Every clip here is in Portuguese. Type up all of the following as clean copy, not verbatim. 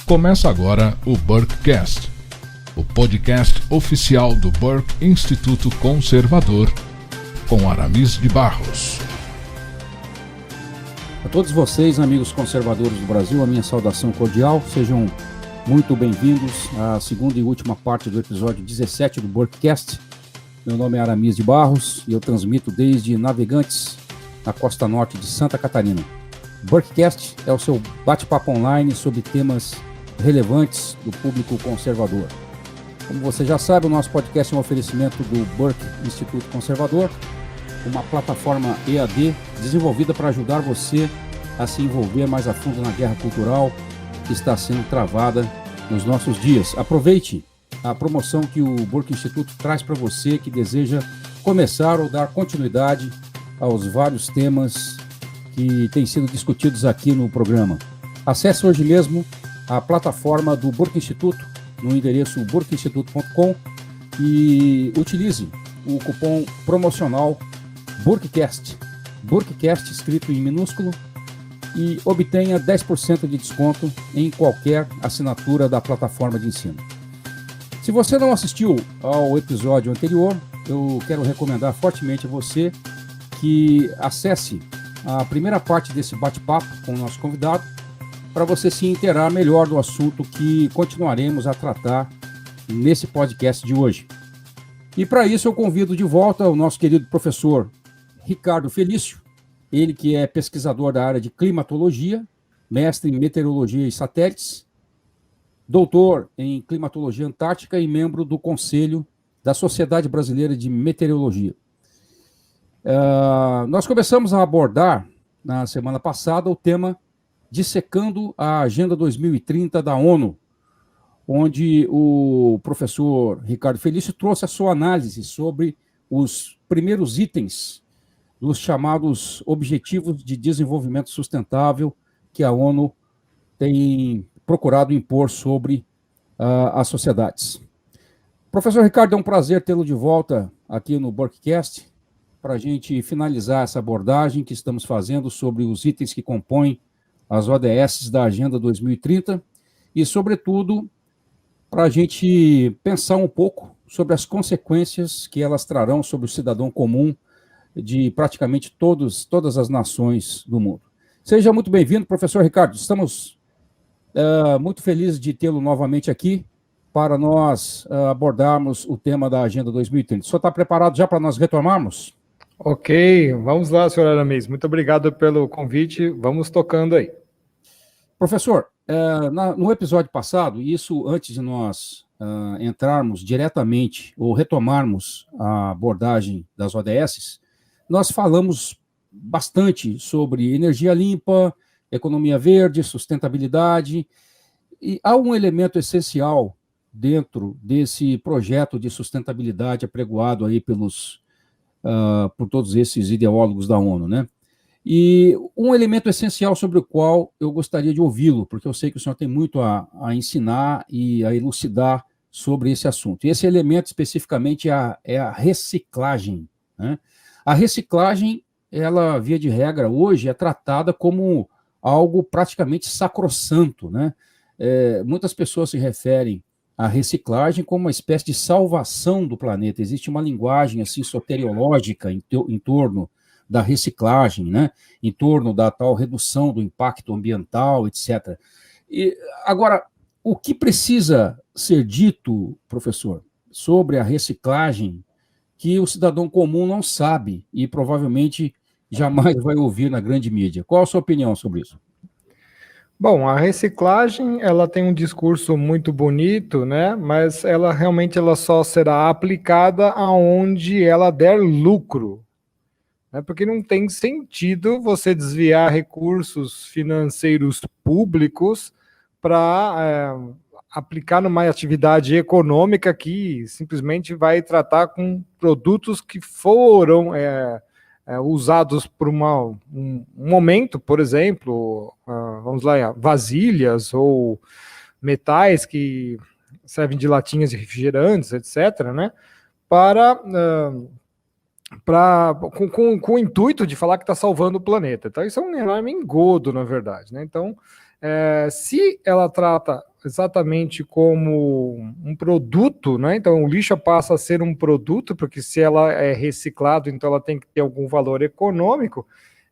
Começa agora o Burkecast, o podcast oficial do Burke Instituto Conservador, com Aramis de Barros. A todos vocês, amigos conservadores do Brasil, a minha saudação cordial. Sejam muito bem-vindos à segunda e última parte do episódio 17 do Burkecast. Meu nome é Aramis de Barros e eu transmito desde Navegantes, na costa norte de Santa Catarina. Burkecast é o seu bate-papo online sobre temas relevantes do público conservador. Como você já sabe, o nosso podcast é um oferecimento do Burke Instituto Conservador, uma plataforma EAD desenvolvida para ajudar você a se envolver mais a fundo na guerra cultural que está sendo travada nos nossos dias. Aproveite a promoção que o Burke Instituto traz para você que deseja começar ou dar continuidade aos vários temas que têm sido discutidos aqui no programa. Acesse hoje mesmo a plataforma do Burke Instituto no endereço burkeinstituto.com e utilize o cupom promocional Burkecast, Burkecast escrito em minúsculo, e obtenha 10% de desconto em qualquer assinatura da plataforma de ensino. Se você não assistiu ao episódio anterior, eu quero recomendar fortemente a você que acesse a primeira parte desse bate-papo com o nosso convidado, para você se inteirar melhor do assunto que continuaremos a tratar nesse podcast de hoje. E para isso eu convido de volta o nosso querido professor Ricardo Felício, ele que é pesquisador da área de climatologia, mestre em meteorologia e satélites, doutor em climatologia antártica e membro do Conselho da Sociedade Brasileira de Meteorologia. Nós começamos a abordar, na semana passada, o tema Dissecando a Agenda 2030 da ONU, onde o professor Ricardo Felício trouxe a sua análise sobre os primeiros itens dos chamados Objetivos de Desenvolvimento Sustentável que a ONU tem procurado impor sobre as sociedades. Professor Ricardo, é um prazer tê-lo de volta aqui no Burkecast para a gente finalizar essa abordagem que estamos fazendo sobre os itens que compõem as ODS da Agenda 2030 e, sobretudo, para a gente pensar um pouco sobre as consequências que elas trarão sobre o cidadão comum de praticamente todas as nações do mundo. Seja muito bem-vindo, professor Ricardo. Estamos muito felizes de tê-lo novamente aqui para nós abordarmos o tema da Agenda 2030. O senhor está preparado já para nós retomarmos? Ok, vamos lá, senhor Aramis. Muito obrigado pelo convite. Vamos tocando aí. Professor, no episódio passado, e isso antes de nós entrarmos diretamente ou retomarmos a abordagem das ODS, nós falamos bastante sobre energia limpa, economia verde, sustentabilidade, e há um elemento essencial dentro desse projeto de sustentabilidade apregoado aí por todos esses ideólogos da ONU, né? E um elemento essencial sobre o qual eu gostaria de ouvi-lo, porque eu sei que o senhor tem muito a ensinar e a elucidar sobre esse assunto. E esse elemento especificamente é a reciclagem, né? A reciclagem, ela, via de regra, hoje é tratada como algo praticamente sacrossanto, né? Muitas pessoas se referem a reciclagem como uma espécie de salvação do planeta. Existe uma linguagem assim soteriológica em torno da reciclagem, né? Em torno da tal redução do impacto ambiental, etc. E, agora, o que precisa ser dito, professor, sobre a reciclagem que o cidadão comum não sabe e provavelmente jamais vai ouvir na grande mídia? Qual a sua opinião sobre isso? Bom, a reciclagem, ela tem um discurso muito bonito, né? Mas ela realmente só será aplicada aonde ela der lucro, né? Porque não tem sentido você desviar recursos financeiros públicos para aplicar numa atividade econômica que simplesmente vai tratar com produtos que foram usados por um momento, por exemplo, vamos lá, vasilhas ou metais que servem de latinhas de refrigerantes, etc., né, com o intuito de falar que está salvando o planeta. Então, isso é um enorme engodo, na verdade, né? Então, Se ela trata exatamente como um produto, né? Então o lixo passa a ser um produto, porque se ela é reciclado, então ela tem que ter algum valor econômico,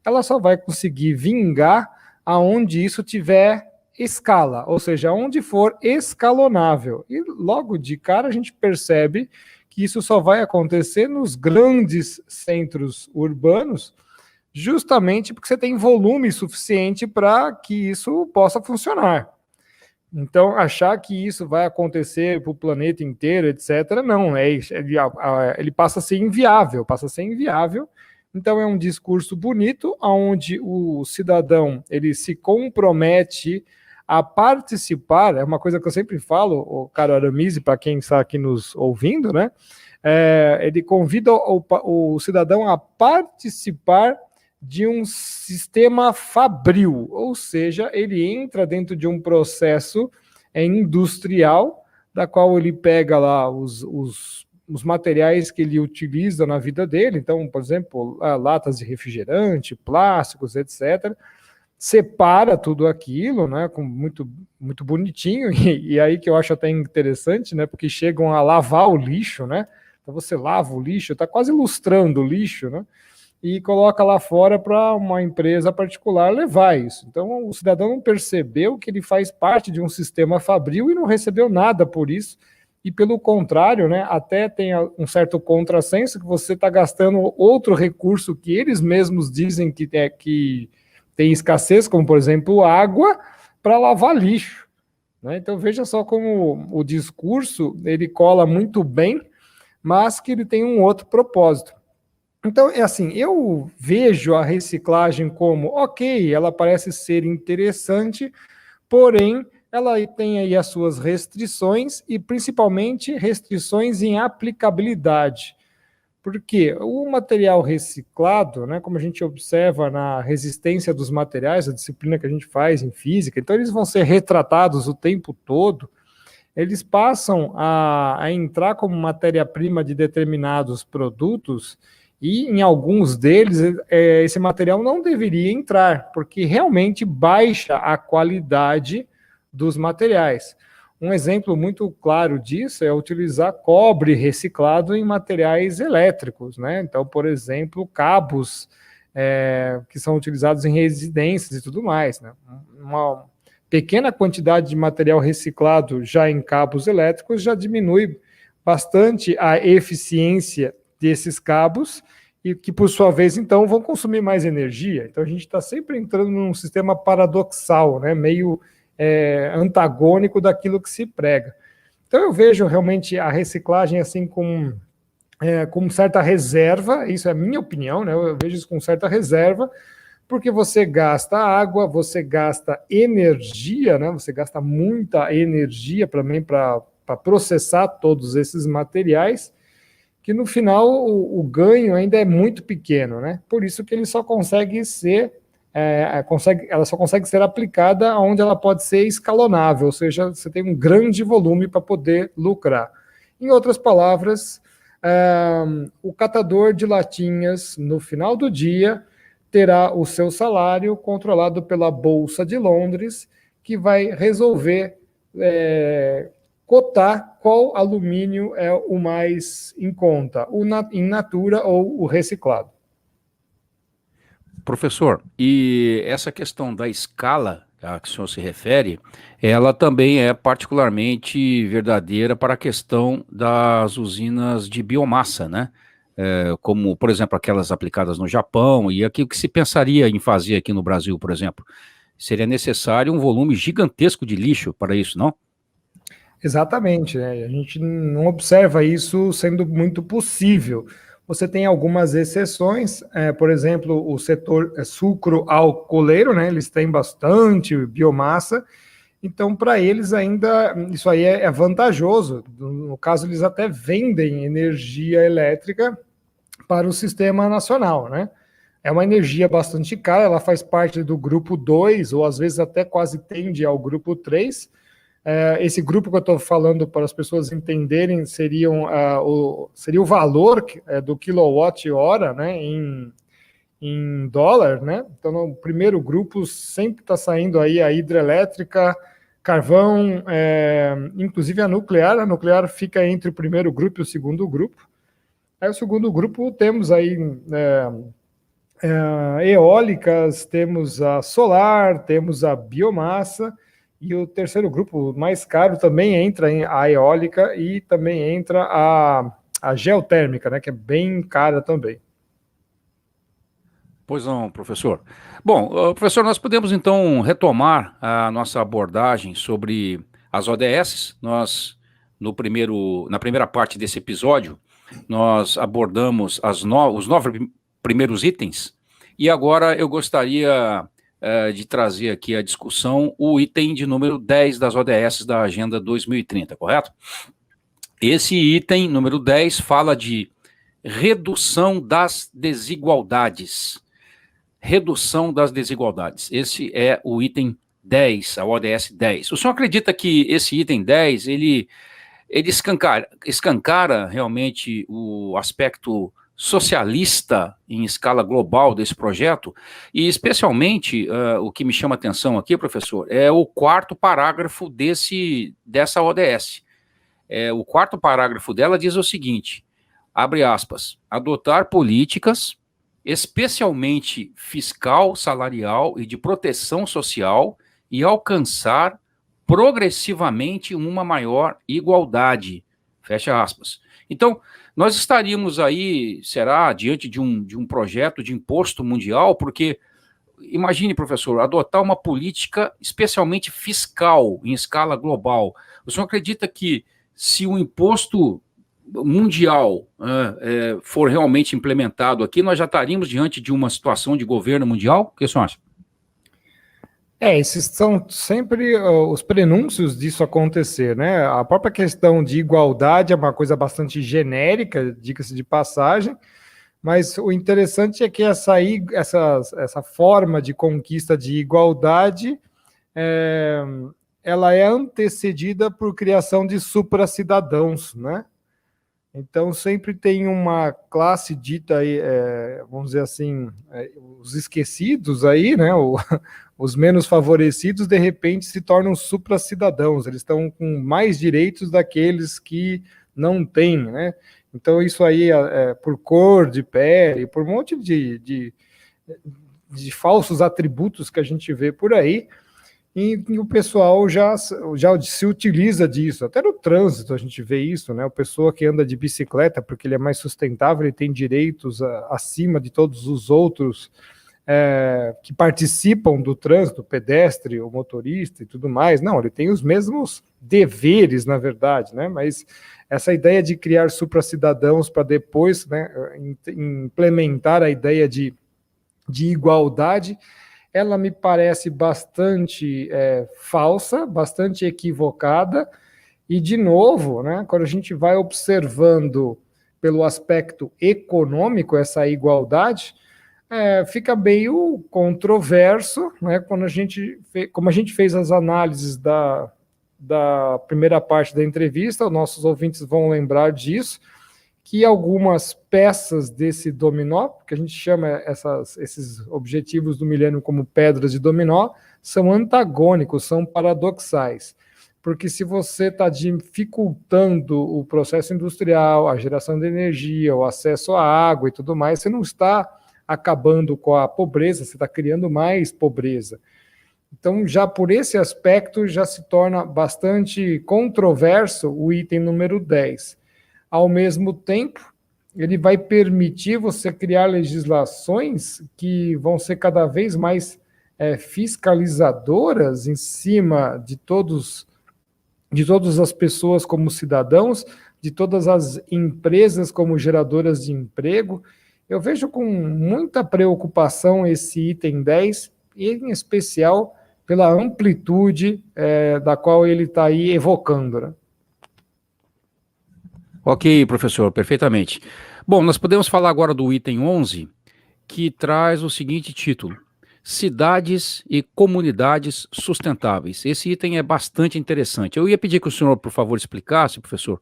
ela só vai conseguir vingar aonde isso tiver escala, ou seja, onde for escalonável. E logo de cara a gente percebe que isso só vai acontecer nos grandes centros urbanos, justamente porque você tem volume suficiente para que isso possa funcionar. Então, achar que isso vai acontecer para o planeta inteiro, etc., não, ele passa a ser inviável, Então, é um discurso bonito, onde o cidadão ele se compromete a participar, é uma coisa que eu sempre falo, o caro Aramise, para quem está aqui nos ouvindo, né? Ele convida o cidadão a participar de um sistema fabril, ou seja, ele entra dentro de um processo industrial, da qual ele pega lá os materiais que ele utiliza na vida dele, então, por exemplo, latas de refrigerante, plásticos, etc., separa tudo aquilo, né, com muito, muito bonitinho, e aí que eu acho até interessante, né, porque chegam a lavar o lixo, né, então você lava o lixo, está quase ilustrando o lixo, né, e coloca lá fora para uma empresa particular levar isso. Então, o cidadão não percebeu que ele faz parte de um sistema fabril e não recebeu nada por isso, e pelo contrário, né, até tem um certo contrassenso que você está gastando outro recurso que eles mesmos dizem que tem escassez, como, por exemplo, água, para lavar lixo. Né? Então, veja só como o discurso ele cola muito bem, mas que ele tem um outro propósito. Então, é assim, eu vejo a reciclagem como, ok, ela parece ser interessante, porém, ela tem aí as suas restrições e, principalmente, restrições em aplicabilidade. Porque o material reciclado, né, como a gente observa na resistência dos materiais, a disciplina que a gente faz em física, então eles vão ser retratados o tempo todo, eles passam a entrar como matéria-prima de determinados produtos e em alguns deles esse material não deveria entrar, porque realmente baixa a qualidade dos materiais. Um exemplo muito claro disso é utilizar cobre reciclado em materiais elétricos, né? Então, por exemplo, cabos que são utilizados em residências e tudo mais, né? Uma pequena quantidade de material reciclado já em cabos elétricos já diminui bastante a eficiência desses cabos e que, por sua vez, então, vão consumir mais energia. Então, a gente está sempre entrando num sistema paradoxal, né? Meio antagônico daquilo que se prega. Então eu vejo realmente a reciclagem assim com certa reserva, isso é a minha opinião, né? Eu vejo isso com certa reserva, porque você gasta água, você gasta energia, né? Você gasta muita energia para processar todos esses materiais, que no final o ganho ainda é muito pequeno, né? Por isso que ele só consegue ser ela só consegue ser aplicada onde ela pode ser escalonável, ou seja, você tem um grande volume para poder lucrar. Em outras palavras, o catador de latinhas, no final do dia, terá o seu salário controlado pela Bolsa de Londres, que vai resolver cotar qual alumínio é o mais em conta, o in natura ou o reciclado. Professor, e essa questão da escala a que o senhor se refere, ela também é particularmente verdadeira para a questão das usinas de biomassa, né? Como, por exemplo, aquelas aplicadas no Japão, e aqui o que se pensaria em fazer aqui no Brasil, por exemplo? Seria necessário um volume gigantesco de lixo para isso, não? Exatamente, né? A gente não observa isso sendo muito possível. Você tem algumas exceções, por exemplo, o setor sucro-alcooleiro, né? Eles têm bastante biomassa, então para eles ainda isso aí é vantajoso. No caso, eles até vendem energia elétrica para o sistema nacional, né? É uma energia bastante cara, ela faz parte do grupo 2, ou às vezes até quase tende ao grupo 3. Esse grupo que eu estou falando para as pessoas entenderem seria o valor do quilowatt-hora, né, em em dólar, né? Então, no primeiro grupo sempre está saindo aí a hidrelétrica, carvão, inclusive a nuclear fica entre o primeiro grupo e o segundo grupo. Aí o segundo grupo temos aí eólicas, temos a solar, temos a biomassa, e o terceiro grupo mais caro também entra a eólica e também entra a geotérmica, né, que é bem cara também. Pois não, professor. Bom, professor, nós podemos então retomar a nossa abordagem sobre as ODS. Na primeira parte desse episódio, nós abordamos os 9 primeiros itens, e agora eu gostaria de trazer aqui a discussão o item de número 10 das ODS da Agenda 2030, correto? Esse item, número 10, fala de redução das desigualdades. Redução das desigualdades. Esse é o item 10, a ODS 10. O senhor acredita que esse item 10, ele escancara realmente o aspecto socialista em escala global desse projeto? E especialmente, o que me chama a atenção aqui, professor, é o 4º parágrafo dessa ODS. O 4º parágrafo dela diz o seguinte, abre aspas, adotar políticas especialmente fiscal, salarial e de proteção social, e alcançar progressivamente uma maior igualdade, fecha aspas. Então, nós estaríamos aí, será, diante de um projeto de imposto mundial, porque, imagine, professor, adotar uma política especialmente fiscal em escala global. O senhor acredita que se o imposto mundial for realmente implementado aqui, nós já estaríamos diante de uma situação de governo mundial? O que o senhor acha? Esses são sempre os prenúncios disso acontecer, né? A própria questão de igualdade é uma coisa bastante genérica, diga-se de passagem, mas o interessante é que essa forma de conquista de igualdade ela é antecedida por criação de supracidadãos, né? Então, sempre tem uma classe dita aí, vamos dizer assim, os esquecidos aí, né, os menos favorecidos, de repente se tornam supracidadãos, eles estão com mais direitos daqueles que não têm, né? Então, isso aí é por cor de pele, por um monte de falsos atributos que a gente vê por aí, e o pessoal já se utiliza disso. Até no trânsito a gente vê isso, né? A pessoa que anda de bicicleta, porque ele é mais sustentável, ele tem direitos acima de todos os outros que participam do trânsito, o pedestre, o motorista e tudo mais. Não, ele tem os mesmos deveres, na verdade, né? Mas essa ideia de criar supracidadãos para depois, né, implementar a ideia de igualdade, ela me parece bastante falsa, bastante equivocada, e, de novo, né, quando a gente vai observando pelo aspecto econômico essa igualdade, fica meio controverso, né, como a gente fez as análises da primeira parte da entrevista, os nossos ouvintes vão lembrar disso, que algumas peças desse dominó, que a gente chama esses objetivos do milênio como pedras de dominó, são antagônicos, são paradoxais. Porque se você está dificultando o processo industrial, a geração de energia, o acesso à água e tudo mais, você não está acabando com a pobreza, você está criando mais pobreza. Então, já por esse aspecto, já se torna bastante controverso o item número 10. Ao mesmo tempo, ele vai permitir você criar legislações que vão ser cada vez mais fiscalizadoras em cima de todas as pessoas como cidadãos, de todas as empresas como geradoras de emprego. Eu vejo com muita preocupação esse item 10, e em especial pela amplitude da qual ele está aí evocando, né? Ok, professor, perfeitamente. Bom, nós podemos falar agora do item 11, que traz o seguinte título: Cidades e Comunidades Sustentáveis. Esse item é bastante interessante. Eu ia pedir que o senhor, por favor, explicasse, professor,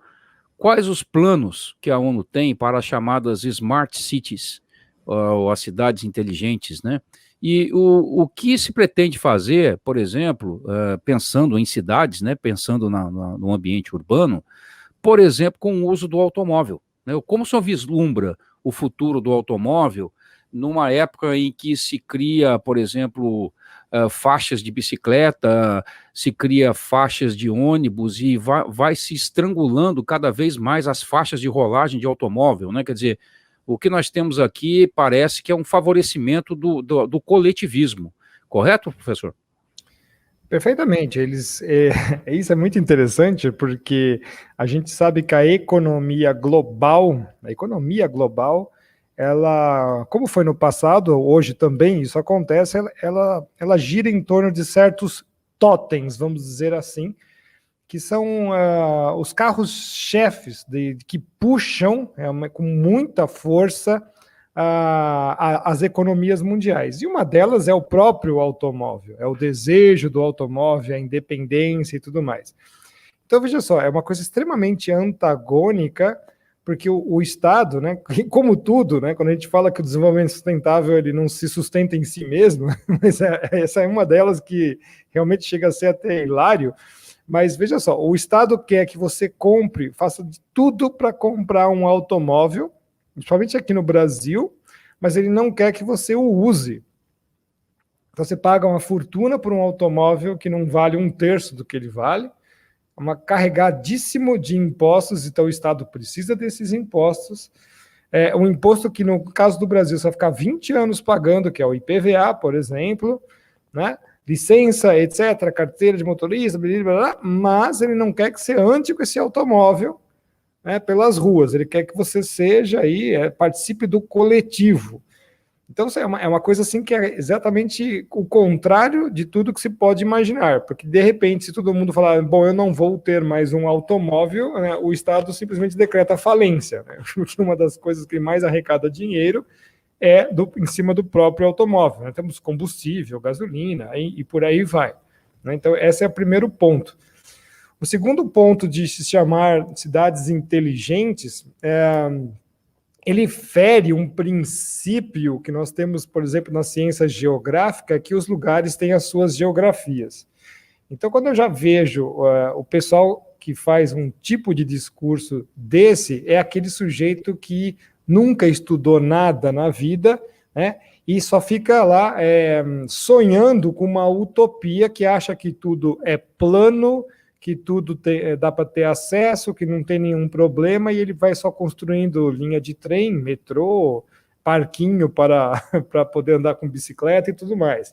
quais os planos que a ONU tem para as chamadas Smart Cities, ou as cidades inteligentes, né? E o que se pretende fazer, por exemplo, pensando em cidades, né, pensando no ambiente urbano, por exemplo, com o uso do automóvel, né? Como o senhor vislumbra o futuro do automóvel numa época em que se cria, por exemplo, faixas de bicicleta, se cria faixas de ônibus e vai se estrangulando cada vez mais as faixas de rolagem de automóvel, né? Quer dizer, o que nós temos aqui parece que é um favorecimento do coletivismo, correto, professor? Perfeitamente. Isso é muito interessante porque a gente sabe que a economia global, ela, como foi no passado, hoje também isso acontece, ela gira em torno de certos totens, vamos dizer assim, que são os carros-chefes que puxam com muita força as economias mundiais. E uma delas é o próprio automóvel, é o desejo do automóvel, a independência e tudo mais. Então, veja só, é uma coisa extremamente antagônica, porque o Estado, né, como tudo, né, quando a gente fala que o desenvolvimento sustentável ele não se sustenta em si mesmo, mas essa é uma delas que realmente chega a ser até hilário. Mas veja só, o Estado quer que você compre, faça de tudo para comprar um automóvel, principalmente aqui no Brasil, mas ele não quer que você o use. Então você paga uma fortuna por um automóvel que não vale 1/3 do que ele vale, carregadíssimo de impostos, então o Estado precisa desses impostos. Um imposto que, no caso do Brasil, você vai ficar 20 anos pagando, que é o IPVA, por exemplo, né? Licença, etc., carteira de motorista, blá, blá, blá, mas ele não quer que você ande com esse automóvel, né, pelas ruas, ele quer que você seja aí, participe do coletivo. Então, é uma coisa assim que é exatamente o contrário de tudo que se pode imaginar, porque de repente, se todo mundo falar, bom, eu não vou ter mais um automóvel, né, o Estado simplesmente decreta falência, né, porque uma das coisas que mais arrecada dinheiro em cima do próprio automóvel. Né? Temos combustível, gasolina, e por aí vai. Né? Então, esse é o primeiro ponto. O segundo ponto de se chamar cidades inteligentes, ele fere um princípio que nós temos, por exemplo, na ciência geográfica, que os lugares têm as suas geografias. Então, quando eu já vejo o pessoal que faz um tipo de discurso desse, é aquele sujeito que nunca estudou nada na vida, né, e só fica lá sonhando com uma utopia que acha que tudo é plano, que tudo dá para ter acesso, que não tem nenhum problema, e ele vai só construindo linha de trem, metrô, parquinho para poder andar com bicicleta e tudo mais.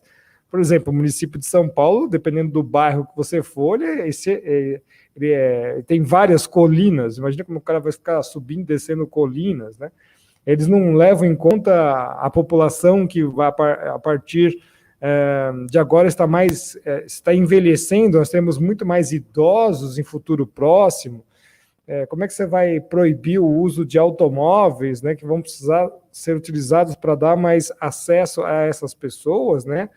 Por exemplo, o município de São Paulo, dependendo do bairro que você for, ele tem várias colinas. Imagina como o cara vai ficar subindo e descendo colinas, né? Eles não levam em conta a população que vai a partir de agora está envelhecendo, nós temos muito mais idosos em futuro próximo. Como é que você vai proibir o uso de automóveis, né, que vão precisar ser utilizados para dar mais acesso a essas pessoas, né?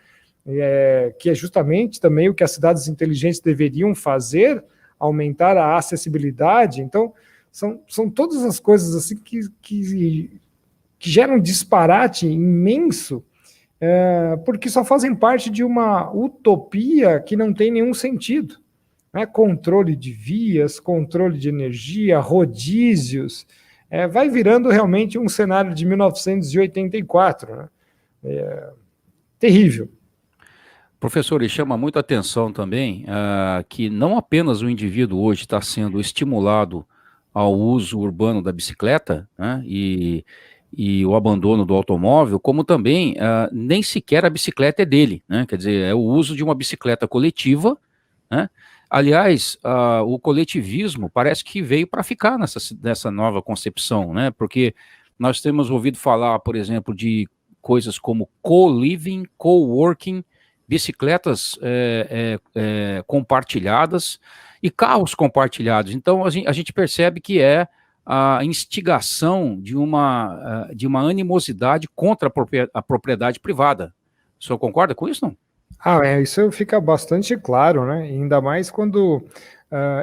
Que é justamente também o que as cidades inteligentes deveriam fazer, aumentar a acessibilidade. Então, são todas as coisas assim que geram um disparate imenso, porque só fazem parte de uma utopia que não tem nenhum sentido. Né? Controle de vias, controle de energia, rodízios, vai virando realmente um cenário de 1984. Né? Terrível. Professor, e chama muito a atenção também que não apenas o indivíduo hoje está sendo estimulado ao uso urbano da bicicleta, né, e o abandono do automóvel, como também nem sequer a bicicleta é dele, né, quer dizer, é o uso de uma bicicleta coletiva, né. Aliás, o coletivismo parece que veio para ficar nessa nova concepção, né, porque nós temos ouvido falar, por exemplo, de coisas como co-living, co-working, bicicletas compartilhadas e carros compartilhados. Então, a gente percebe que é a instigação de uma animosidade contra a propriedade privada. O senhor concorda com isso, não? Isso fica bastante claro, né? Ainda mais quando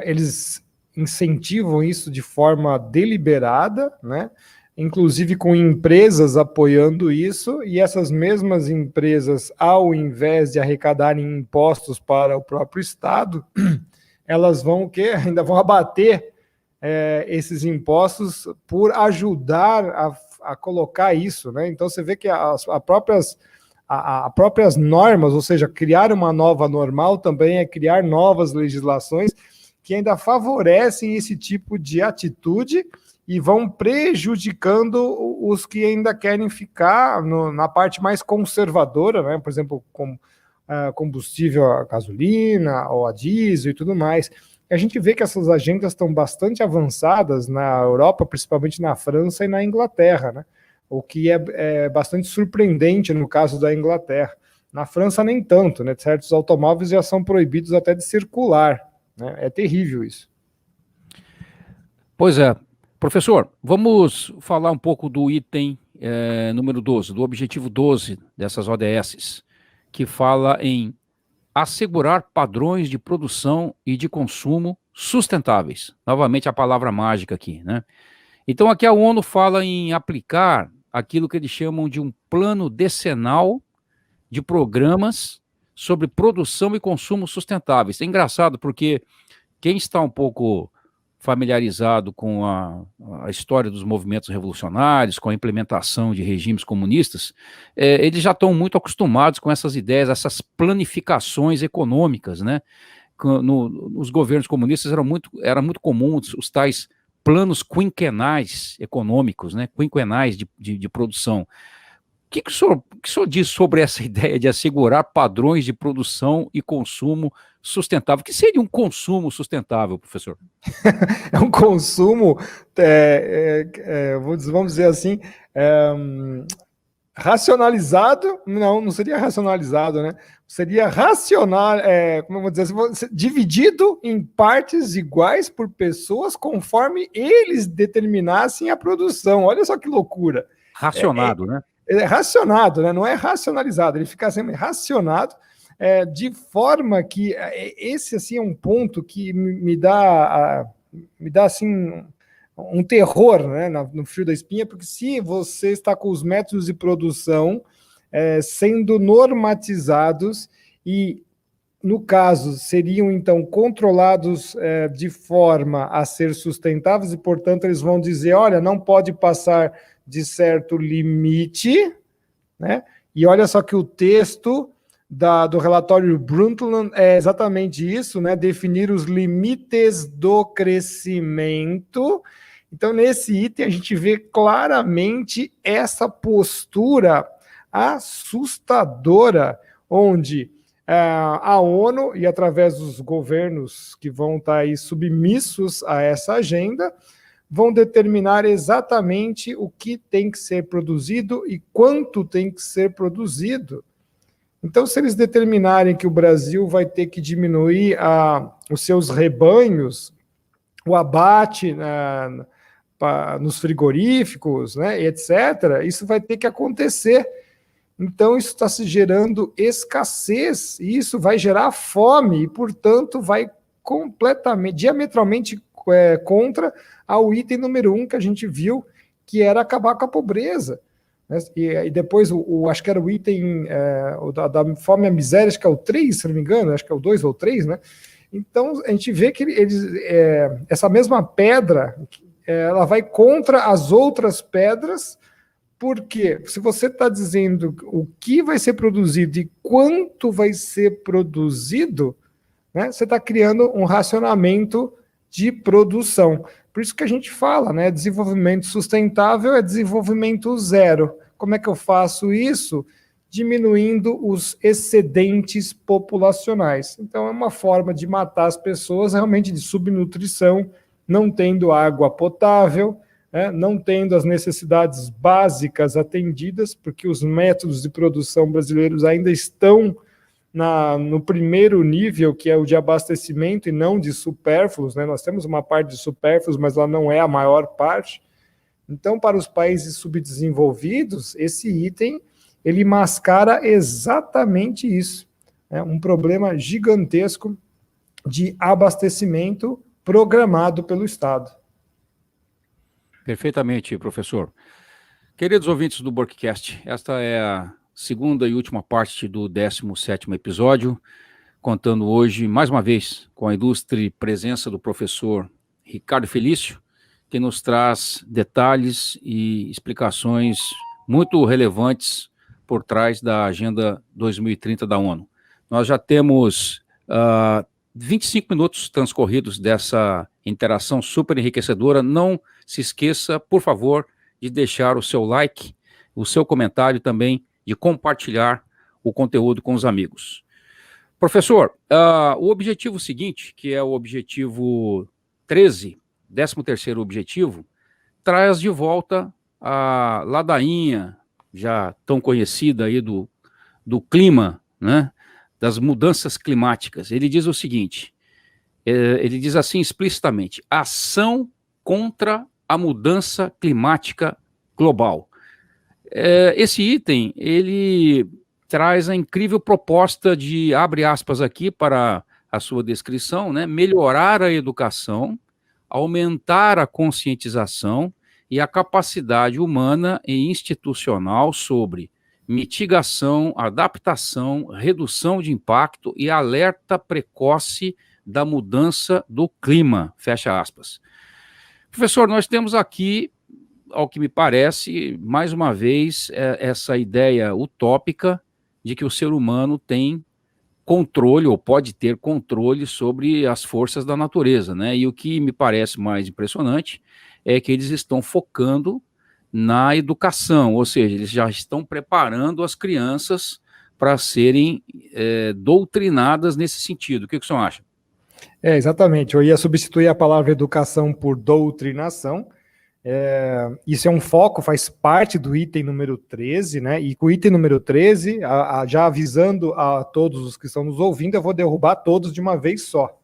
eles incentivam isso de forma deliberada, né? inclusive com empresas apoiando isso, e essas mesmas empresas, ao invés de arrecadarem impostos para o próprio Estado, elas vão o quê? Ainda vão abater esses impostos por ajudar a colocar isso, né? Então você vê que as próprias normas, ou seja, criar uma nova normal também é criar novas legislações que ainda favorecem esse tipo de atitude e vão prejudicando os que ainda querem ficar na parte mais conservadora, né? Por exemplo, com combustível a gasolina ou a diesel e tudo mais. A gente vê que essas agendas estão bastante avançadas na Europa, principalmente na França e na Inglaterra, né? O que é bastante surpreendente no caso da Inglaterra. Na França, nem tanto, né? Certos automóveis já são proibidos até de circular, né? É terrível isso. Pois é. Professor, vamos falar um pouco do item número 12, do objetivo 12 dessas ODS, que fala em assegurar padrões de produção e de consumo sustentáveis. Novamente a palavra mágica aqui, né? Então aqui a ONU fala em aplicar aquilo que eles chamam de um plano decenal de programas sobre produção e consumo sustentáveis. É engraçado porque quem está um pouco familiarizado com a história dos movimentos revolucionários, com a implementação de regimes comunistas, eles já estão muito acostumados com essas ideias, essas planificações econômicas, né? Nos governos comunistas era muito comum os tais planos quinquenais econômicos, né? Quinquenais de produção. O que o senhor diz sobre essa ideia de assegurar padrões de produção e consumo sustentável? O que seria um consumo sustentável, professor? É um consumo, vamos dizer assim, racionalizado. Não seria racionalizado, né? Seria racional, como eu vou dizer assim, dividido em partes iguais por pessoas conforme eles determinassem a produção. Olha só que loucura. Racionado, né? É racionado, né? Não é racionalizado, ele fica sempre racionado, de forma que esse assim, é um ponto que me dá assim, um terror, né, no fio da espinha, porque se você está com os métodos de produção sendo normatizados e, no caso, seriam então controlados de forma a ser sustentáveis e, portanto, eles vão dizer, olha, não pode passar de certo limite, né? E olha só que o texto do relatório Brundtland é exatamente isso, né? Definir os limites do crescimento. Então, nesse item, a gente vê claramente essa postura assustadora, onde a ONU, e através dos governos que vão estar aí submissos a essa agenda, vão determinar exatamente o que tem que ser produzido e quanto tem que ser produzido. Então, se eles determinarem que o Brasil vai ter que diminuir os seus rebanhos, o abate nos frigoríficos, né, etc., isso vai ter que acontecer. Então, isso está se gerando escassez, e isso vai gerar fome, e, portanto, vai diametralmente contra ao item número 1 que a gente viu, que era acabar com a pobreza. Né? E depois, acho que era o item da fome e a miséria, acho que é o 3, se não me engano, acho que é o 2 ou 3, né? Então, a gente vê que essa mesma pedra, ela vai contra as outras pedras, porque se você está dizendo o que vai ser produzido e quanto vai ser produzido, né, você está criando um racionamento de produção. Por isso que a gente fala, né, desenvolvimento sustentável é desenvolvimento zero. Como é que eu faço isso? Diminuindo os excedentes populacionais. Então, é uma forma de matar as pessoas realmente de subnutrição, não tendo água potável, não tendo as necessidades básicas atendidas, porque os métodos de produção brasileiros ainda estão no primeiro nível, que é o de abastecimento e não de supérfluos, né? Nós temos uma parte de supérfluos, mas ela não é a maior parte. Então, para os países subdesenvolvidos, esse item, ele mascara exatamente isso, né? Um problema gigantesco de abastecimento programado pelo Estado. Perfeitamente, professor. Queridos ouvintes do Burkcast, esta é a segunda e última parte do 17º episódio, contando hoje, mais uma vez, com a ilustre presença do professor Ricardo Felício, que nos traz detalhes e explicações muito relevantes por trás da Agenda 2030 da ONU. Nós já temos 25 minutos transcorridos dessa interação super enriquecedora. Não se esqueça, por favor, de deixar o seu like, o seu comentário também, de compartilhar o conteúdo com os amigos. Professor, o objetivo seguinte, que é o objetivo 13, 13º objetivo, traz de volta a ladainha, já tão conhecida aí do clima, né, das mudanças climáticas. Ele diz o seguinte, ele diz assim explicitamente, ação contra a mudança climática global. Esse item, ele traz a incrível proposta de, abre aspas aqui para a sua descrição, né, melhorar a educação, aumentar a conscientização e a capacidade humana e institucional sobre mitigação, adaptação, redução de impacto e alerta precoce da mudança do clima, fecha aspas. Professor, nós temos aqui, ao que me parece, mais uma vez, essa ideia utópica de que o ser humano tem controle, ou pode ter controle sobre as forças da natureza, né? E o que me parece mais impressionante é que eles estão focando na educação, ou seja, eles já estão preparando as crianças para serem doutrinadas nesse sentido. O que o senhor acha? Exatamente. Eu ia substituir a palavra educação por doutrinação. Isso é um foco, faz parte do item número 13, né? E com o item número 13, já avisando a todos os que estão nos ouvindo, eu vou derrubar todos de uma vez só.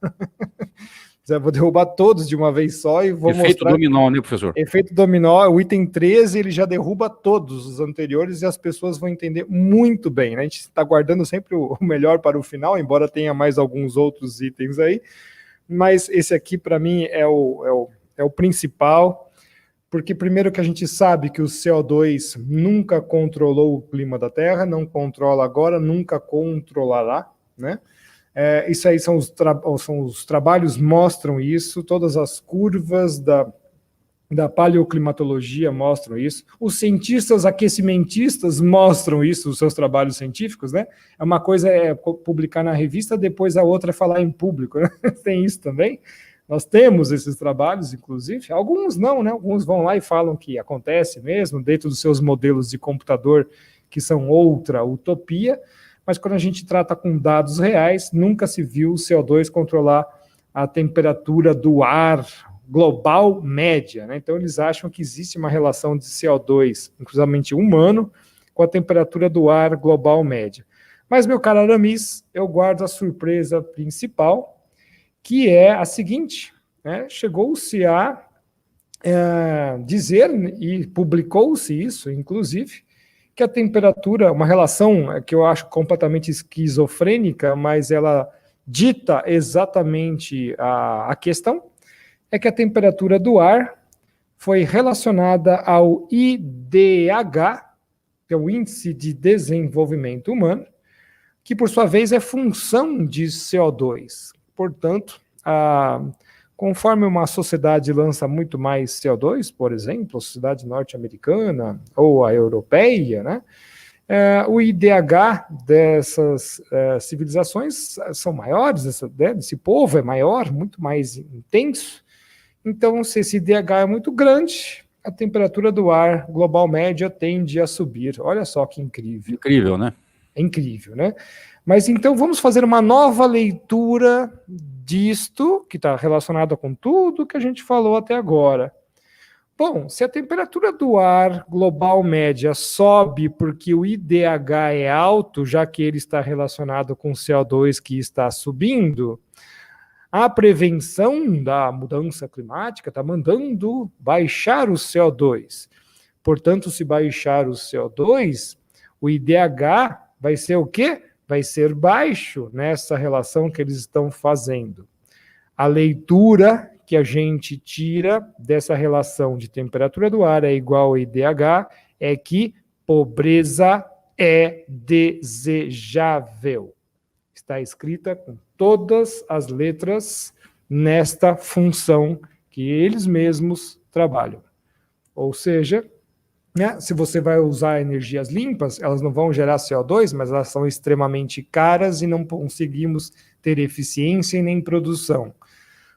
Eu vou derrubar todos de uma vez só e vou Efeito mostrar... dominó, né, professor? Efeito dominó, o item 13, ele já derruba todos os anteriores e as pessoas vão entender muito bem, né? A gente está guardando sempre o melhor para o final, embora tenha mais alguns outros itens aí, mas esse aqui, para mim, é o principal, porque primeiro que a gente sabe que o CO2 nunca controlou o clima da Terra, não controla agora, nunca controlará, né? Isso aí são os trabalhos mostram isso, todas as curvas da paleoclimatologia mostram isso, os cientistas aquecimentistas mostram isso, os seus trabalhos científicos, né? Uma coisa é publicar na revista, depois a outra é falar em público, né? Tem isso também. Nós temos esses trabalhos, inclusive, alguns não, né? Alguns vão lá e falam que acontece mesmo, dentro dos seus modelos de computador, que são outra utopia, mas quando a gente trata com dados reais, nunca se viu o CO2 controlar a temperatura do ar global média, né? Então eles acham que existe uma relação de CO2, inclusivamente humano, com a temperatura do ar global média. Mas, meu caro Aramis, eu guardo a surpresa principal, que é a seguinte, né? Chegou-se a dizer, e publicou-se isso, inclusive, que a temperatura, uma relação que eu acho completamente esquizofrênica, mas ela dita exatamente a questão, é que a temperatura do ar foi relacionada ao IDH, que é o Índice de Desenvolvimento Humano, que por sua vez é função de CO2. Portanto, conforme uma sociedade lança muito mais CO2, por exemplo, a sociedade norte-americana ou a europeia, né, o IDH dessas civilizações são maiores, desse povo é maior, muito mais intenso. Então, se esse IDH é muito grande, a temperatura do ar global média tende a subir. Olha só que incrível. Incrível, né? É incrível, né? Mas então vamos fazer uma nova leitura disto, que está relacionada com tudo que a gente falou até agora. Bom, se a temperatura do ar global média sobe porque o IDH é alto, já que ele está relacionado com o CO2 que está subindo, a prevenção da mudança climática está mandando baixar o CO2. Portanto, se baixar o CO2, o IDH vai ser o quê? Vai ser baixo nessa relação que eles estão fazendo. A leitura que a gente tira dessa relação de temperatura do ar é igual a IDH é que pobreza é desejável. Está escrita com todas as letras nesta função que eles mesmos trabalham. Ou seja, né, se você vai usar energias limpas, elas não vão gerar CO2, mas elas são extremamente caras e não conseguimos ter eficiência e nem produção.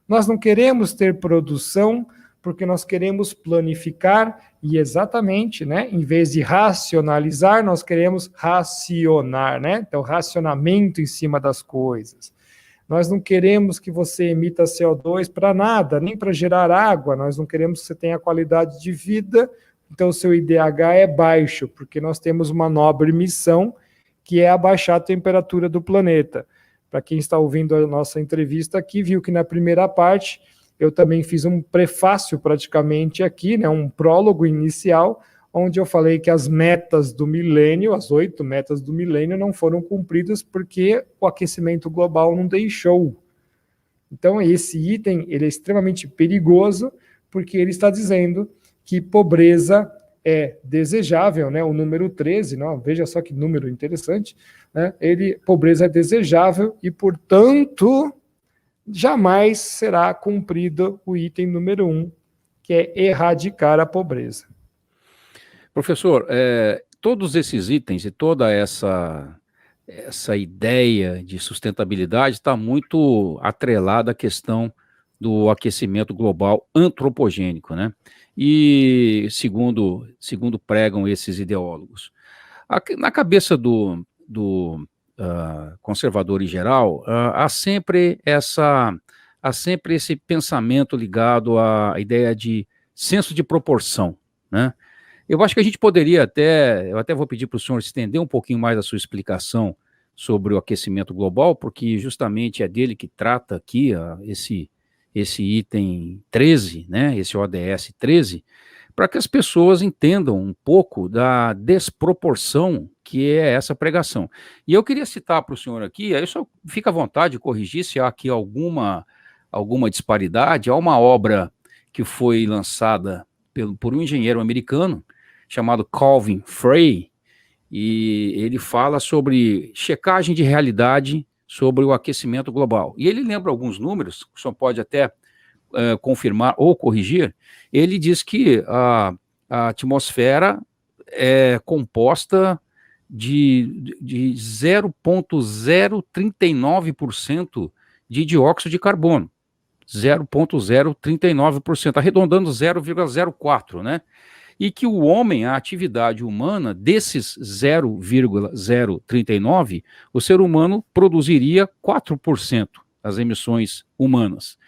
Nós não queremos ter produção porque nós queremos planificar e exatamente, né, em vez de racionalizar, nós queremos racionar, né? Então, racionamento em cima das coisas. Nós não queremos que você emita CO2 para nada, nem para gerar água, nós não queremos que você tenha qualidade de vida, então o seu IDH é baixo, porque nós temos uma nobre missão, que é abaixar a temperatura do planeta. Para quem está ouvindo a nossa entrevista aqui, viu que na primeira parte eu também fiz um prefácio praticamente aqui, né, um prólogo inicial, onde eu falei que as metas do milênio, as 8 metas do milênio, não foram cumpridas porque o aquecimento global não deixou. Então, esse item ele é extremamente perigoso, porque ele está dizendo que pobreza é desejável, né? O número 13, não, veja só que número interessante, né? Pobreza é desejável e, portanto, jamais será cumprido o item número 1, que é erradicar a pobreza. Professor, todos esses itens e toda essa ideia de sustentabilidade está muito atrelada à questão do aquecimento global antropogênico, né? E segundo pregam esses ideólogos. Na cabeça do conservador em geral, há sempre esse pensamento ligado à ideia de senso de proporção, né? Eu acho que a gente poderia eu até vou pedir para o senhor estender um pouquinho mais a sua explicação sobre o aquecimento global, porque justamente é dele que trata aqui esse item 13, né, esse ODS 13, para que as pessoas entendam um pouco da desproporção que é essa pregação. E eu queria citar para o senhor aqui, aí só fica à vontade de corrigir se há aqui alguma disparidade. Há uma obra que foi lançada por um engenheiro americano chamado Calvin Frey, e ele fala sobre checagem de realidade sobre o aquecimento global. E ele lembra alguns números, o senhor pode até confirmar ou corrigir. Ele diz que a atmosfera é composta de 0,039% de dióxido de carbono. 0,039%, arredondando 0,04%, né? E que o homem, a atividade humana, desses 0,039%, o ser humano produziria 4% das emissões humanas.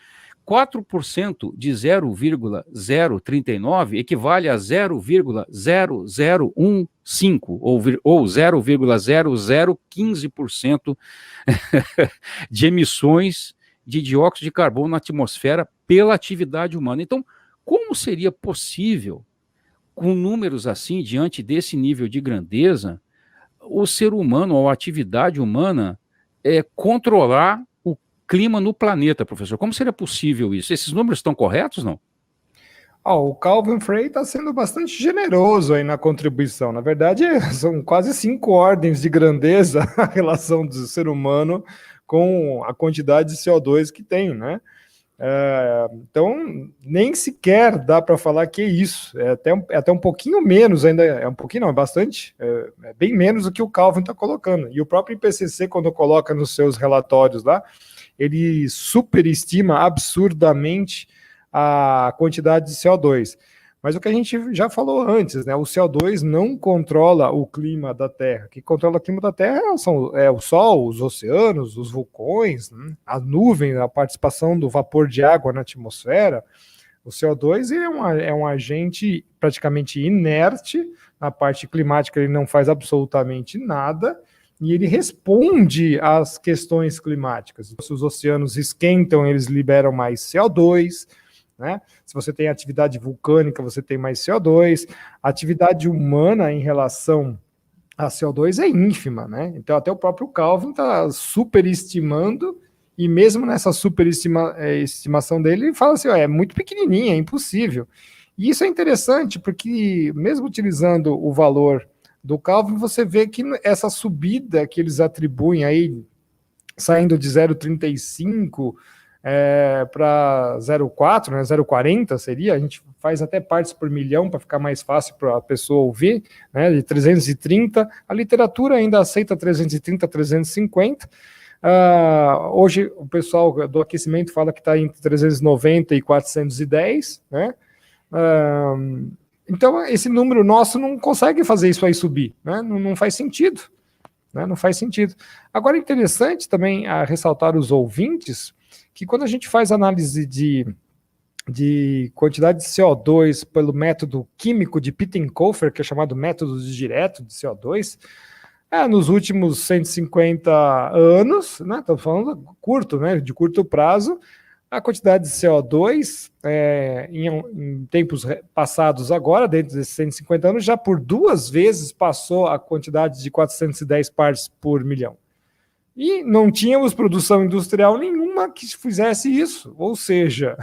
4% de 0,039 equivale a 0,0015 ou 0,0015% de emissões de dióxido de carbono na atmosfera pela atividade humana. Então, como seria possível, com números assim, diante desse nível de grandeza, o ser humano ou a atividade humana controlar o clima no planeta, professor? Como seria possível isso? Esses números estão corretos, não? O Calvin Frey está sendo bastante generoso aí na contribuição. Na verdade, são quase 5 ordens de grandeza a relação do ser humano com a quantidade de CO2 que tem, né? Então, nem sequer dá para falar que é isso. É até um pouquinho menos ainda, é bastante, é bem menos do que o Calvin está colocando. E o próprio IPCC, quando coloca nos seus relatórios lá, ele superestima absurdamente a quantidade de CO2. Mas o que a gente já falou antes, né? O CO2 não controla o clima da Terra. O que controla o clima da Terra é o Sol, os oceanos, os vulcões, né? A nuvem, a participação do vapor de água na atmosfera. O CO2 é um agente praticamente inerte. Na parte climática ele não faz absolutamente nada e ele responde às questões climáticas. Se os oceanos esquentam, eles liberam mais CO2, né? Se você tem atividade vulcânica, você tem mais CO2. A atividade humana em relação a CO2 é ínfima, né? Então até o próprio Calvin está superestimando E mesmo nessa estimação dele, ele fala assim, ó, é muito pequenininha, é impossível. E isso é interessante, porque mesmo utilizando o valor do Kelvin, você vê que essa subida que eles atribuem aí, saindo de 0,35 para 0,4, né, 0,40 seria, a gente faz até partes por milhão para ficar mais fácil para a pessoa ouvir, né, de 330, a literatura ainda aceita 330, 350, hoje o pessoal do aquecimento fala que está entre 390 e 410, né, então esse número nosso não consegue fazer isso aí subir, né, não faz sentido, né, não faz sentido. Agora é interessante também ressaltar os ouvintes que quando a gente faz análise de quantidade de CO2 pelo método químico de Pittenkofer, que é chamado método direto de CO2, nos últimos 150 anos, né, estamos falando curto, né, de curto prazo, a quantidade de CO2 em tempos passados agora, dentro desses 150 anos, já por 2 vezes passou a quantidade de 410 partes por milhão. E não tínhamos produção industrial nenhuma que fizesse isso, ou seja,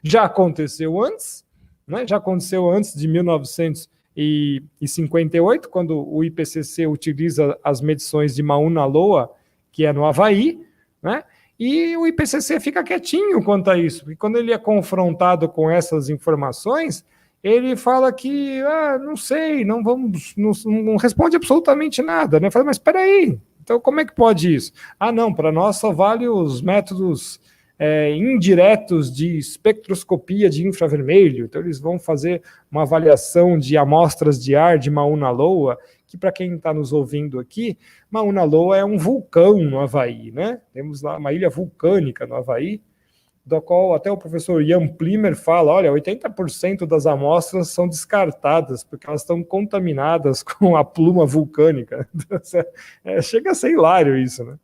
já aconteceu antes, né? Já aconteceu antes de 1958, quando o IPCC utiliza as medições de Mauna Loa, que é no Havaí, né? E o IPCC fica quietinho quanto a isso, porque quando ele é confrontado com essas informações, ele fala que, não sei, não responde absolutamente nada, né? Fala, mas espera aí, então como é que pode isso? Não, para nós só vale os métodos indiretos de espectroscopia de infravermelho, então eles vão fazer uma avaliação de amostras de ar de Mauna Loa, que para quem está nos ouvindo aqui, Mauna Loa é um vulcão no Havaí, né? Temos lá uma ilha vulcânica no Havaí, do qual até o professor Jan Plimer fala, olha, 80% das amostras são descartadas, porque elas estão contaminadas com a pluma vulcânica. Chega a ser hilário isso, né?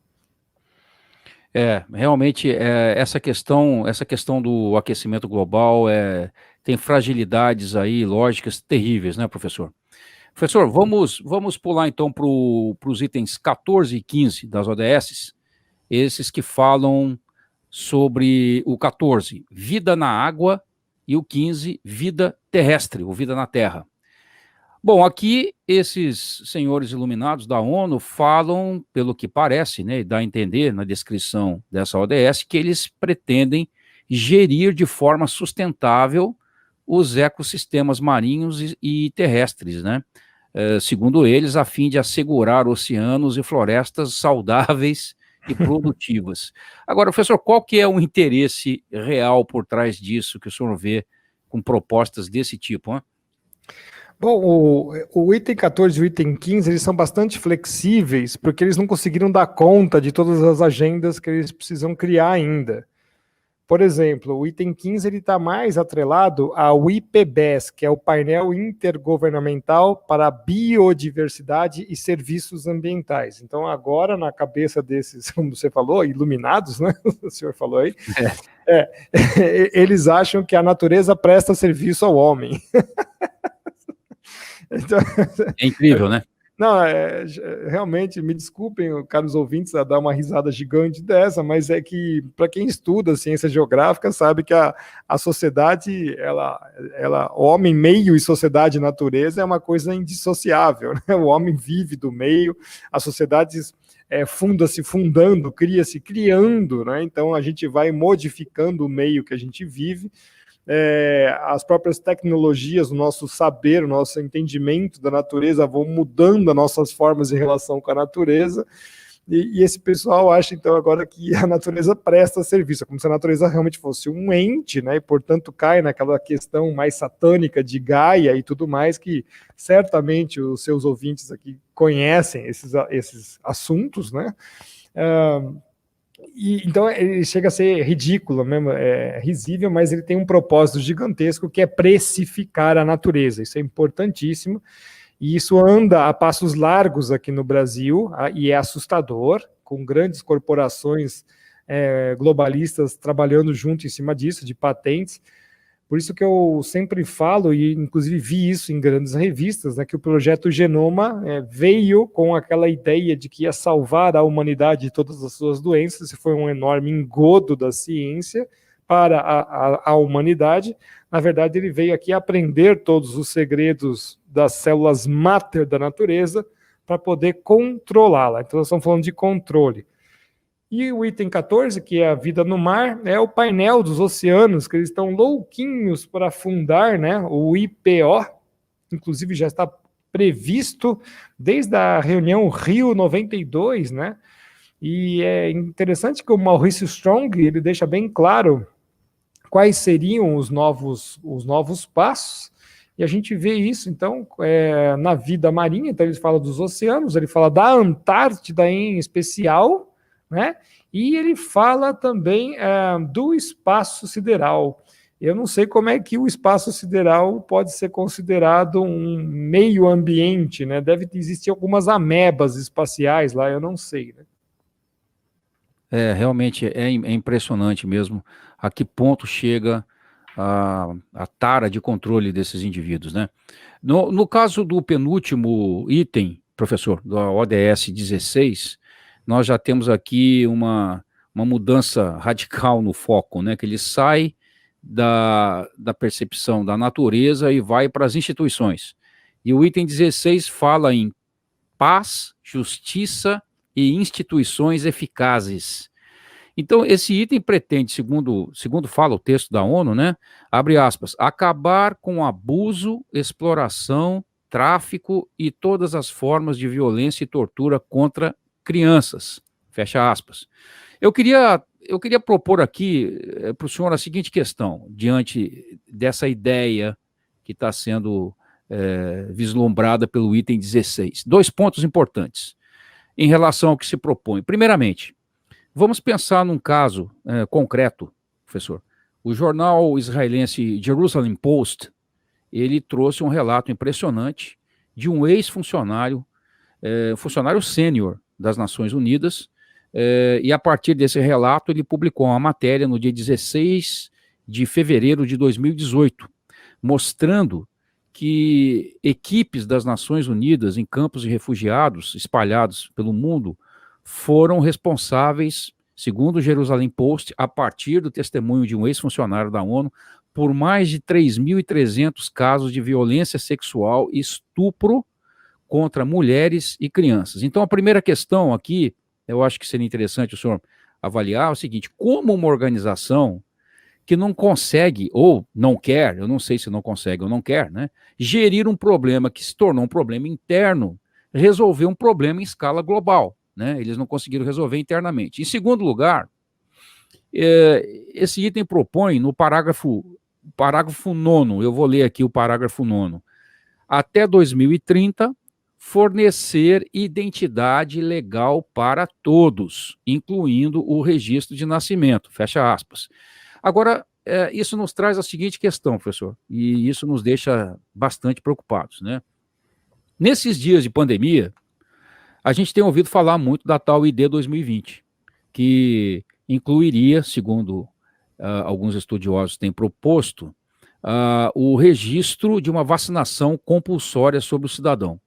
Realmente, essa questão do aquecimento global tem fragilidades aí, lógicas terríveis, né, professor? Professor, vamos pular então para os itens 14 e 15 das ODS, esses que falam sobre o 14, vida na água, e o 15, vida terrestre, ou vida na terra. Bom, aqui esses senhores iluminados da ONU falam, pelo que parece, né, e dá a entender na descrição dessa ODS, que eles pretendem gerir de forma sustentável os ecossistemas marinhos e terrestres, né? Segundo eles, a fim de assegurar oceanos e florestas saudáveis e produtivas. Agora, professor, qual que é o interesse real por trás disso que o senhor vê com propostas desse tipo, hein? Bom, o item 14 e o item 15, eles são bastante flexíveis, porque eles não conseguiram dar conta de todas as agendas que eles precisam criar ainda. Por exemplo, o item 15 está mais atrelado ao IPBES, que é o Painel Intergovernamental para a Biodiversidade e Serviços Ambientais. Então, agora, na cabeça desses, como você falou, iluminados, né? O senhor falou aí, eles acham que a natureza presta serviço ao homem. Então, é incrível, né? Não, realmente, me desculpem, caros ouvintes, a dar uma risada gigante dessa, mas é que, para quem estuda ciência geográfica, sabe que a sociedade, o homem, meio e sociedade e natureza é uma coisa indissociável, né? O homem vive do meio, a sociedade funda-se fundando, cria-se criando, né? Então a gente vai modificando o meio que a gente vive. As próprias tecnologias, o nosso saber, o nosso entendimento da natureza vão mudando as nossas formas de relação com a natureza, e esse pessoal acha então agora que a natureza presta serviço, como se a natureza realmente fosse um ente, né, e portanto cai naquela questão mais satânica de Gaia e tudo mais, que certamente os seus ouvintes aqui conhecem esses assuntos, né? Então ele chega a ser ridículo mesmo, risível, mas ele tem um propósito gigantesco que é precificar a natureza. Isso é importantíssimo, e isso anda a passos largos aqui no Brasil, e é assustador, com grandes corporações globalistas trabalhando junto em cima disso, de patentes, Por isso que eu sempre falo, e inclusive vi isso em grandes revistas, né, que o projeto Genoma veio com aquela ideia de que ia salvar a humanidade de todas as suas doenças. Isso foi um enorme engodo da ciência para a humanidade. Na verdade, ele veio aqui aprender todos os segredos das células máter da natureza para poder controlá-la. Então, nós estamos falando de controle. E o item 14, que é a vida no mar, é o painel dos oceanos, que eles estão louquinhos para fundar, né, o IPO, inclusive já está previsto desde a reunião Rio 92, né, e é interessante que o Mauricio Strong, ele deixa bem claro quais seriam os novos passos, e a gente vê isso, então, na vida marinha. Então ele fala dos oceanos, ele fala da Antártida em especial, né? E ele fala também do espaço sideral. Eu não sei como é que o espaço sideral pode ser considerado um meio ambiente, né? Deve existir algumas amebas espaciais lá, eu não sei, né? Realmente é impressionante mesmo a que ponto chega a tara de controle desses indivíduos, né? No caso do penúltimo item, professor, da ODS 16, nós já temos aqui uma mudança radical no foco, né? Que ele sai da percepção da natureza e vai para as instituições. E o item 16 fala em paz, justiça e instituições eficazes. Então, esse item pretende, segundo fala o texto da ONU, né, abre aspas, acabar com abuso, exploração, tráfico e todas as formas de violência e tortura contra crianças, fecha aspas. Eu queria propor aqui para o senhor a seguinte questão, diante dessa ideia que está sendo vislumbrada pelo item 16. 2 pontos importantes em relação ao que se propõe. Primeiramente, vamos pensar num caso concreto, professor. O jornal israelense Jerusalem Post, ele trouxe um relato impressionante de um ex-funcionário, funcionário sênior das Nações Unidas, e a partir desse relato ele publicou uma matéria no dia 16 de fevereiro de 2018, mostrando que equipes das Nações Unidas em campos de refugiados espalhados pelo mundo foram responsáveis, segundo o Jerusalem Post, a partir do testemunho de um ex-funcionário da ONU, por mais de 3.300 casos de violência sexual e estupro contra mulheres e crianças. Então, a primeira questão aqui, eu acho que seria interessante o senhor avaliar, é o seguinte: como uma organização que não consegue, ou não quer, eu não sei se não consegue ou não quer, né, gerir um problema que se tornou um problema interno, resolver um problema em escala global, né? Eles não conseguiram resolver internamente. Em segundo lugar, esse item propõe no parágrafo 9º, eu vou ler aqui o parágrafo 9º, até 2030, fornecer identidade legal para todos, incluindo o registro de nascimento, fecha aspas. Agora, isso nos traz a seguinte questão, professor, e isso nos deixa bastante preocupados, né? Nesses dias de pandemia, a gente tem ouvido falar muito da tal ID 2020, que incluiria, segundo alguns estudiosos têm proposto, o registro de uma vacinação compulsória sobre o cidadão.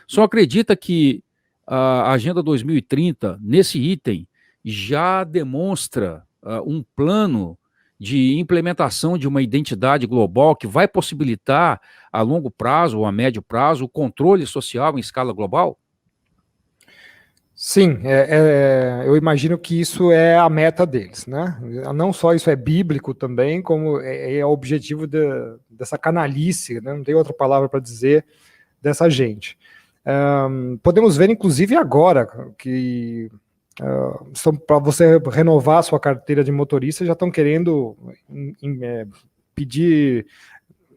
Só acredita que a Agenda 2030, nesse item, já demonstra um plano de implementação de uma identidade global que vai possibilitar, a longo prazo ou a médio prazo, o controle social em escala global? Sim, eu imagino que isso é a meta deles, né? Não só isso é bíblico também, como é o objetivo dessa canalice, né? Não tem outra palavra para dizer, dessa gente. Podemos ver, inclusive, agora, que para você renovar a sua carteira de motorista, já estão querendo pedir